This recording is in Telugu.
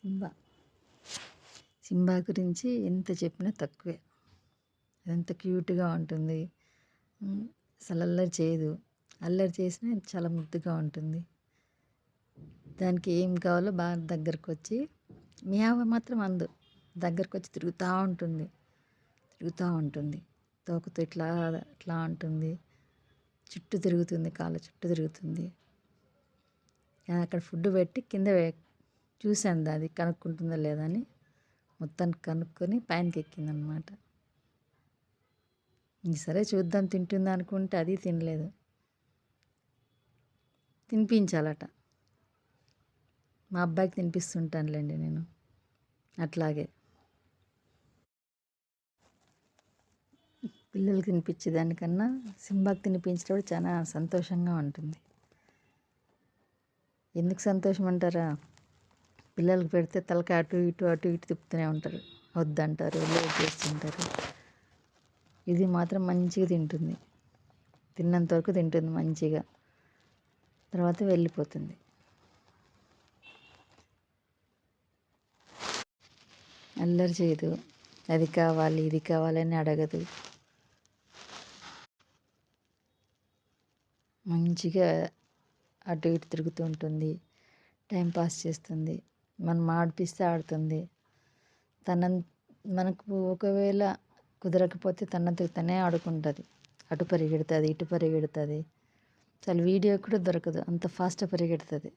సింబా సింబా గురించి ఎంత చెప్పినా తక్కువే. ఎంత క్యూట్గా ఉంటుంది. అసలు అల్లరి చేయదు. అల్లరి చేసినా చాలా ముద్దుగా ఉంటుంది. దానికి ఏం కావాలో బాగా దగ్గరకు వచ్చి మియావ్ మాత్రం అందు. దగ్గరకు వచ్చి తిరుగుతూ ఉంటుంది. తోకతో ఇట్లా ఇట్లా ఉంటుంది. చుట్టూ తిరుగుతుంది, కాళ్ళ చుట్టూ తిరుగుతుంది. అక్కడ ఫుడ్ పెట్టి కింద చూశాను అది కనుక్కుంటుందో లేదా అని. మొత్తానికి కనుక్కొని పైనకి ఎక్కిందనమాట. సరే చూద్దాం తింటుందా అనుకుంటే అది తినలేదు. తినిపించాలట. మా అబ్బాయికి తినిపిస్తుంటానులేండి నేను. అట్లాగే పిల్లలకి తినిపించేదానికన్నా సింబాకి తినిపించేటప్పుడు చాలా సంతోషంగా ఉంటుంది. ఎందుకు సంతోషం అంటారా? పిల్లలకి పెడితే తలకి అటు ఇటు తిప్పుతూనే ఉంటారు. వద్దంటారు, లేట్ చేస్తుంటారు. ఇది మాత్రం మంచిగా తింటుంది. తిన్నంత వరకు తింటుంది మంచిగా. తర్వాత వెళ్ళిపోతుంది. అల్లరి చేయదు. అది కావాలి ఇది కావాలని అడగదు. మంచిగా అటు ఇటు తిరుగుతూ ఉంటుంది. టైంపాస్ చేస్తుంది. మనం ఆడిపిస్తే ఆడుతుంది. మనకు ఒకవేళ కుదరకపోతే తనంతట తనే ఆడుకుంటుంది. అటు పరిగెడుతుంది, ఇటు పరిగెడుతుంది. అసలు వీడియో కూడా దొరకదు, అంత ఫాస్ట్గా పరిగెడుతుంది.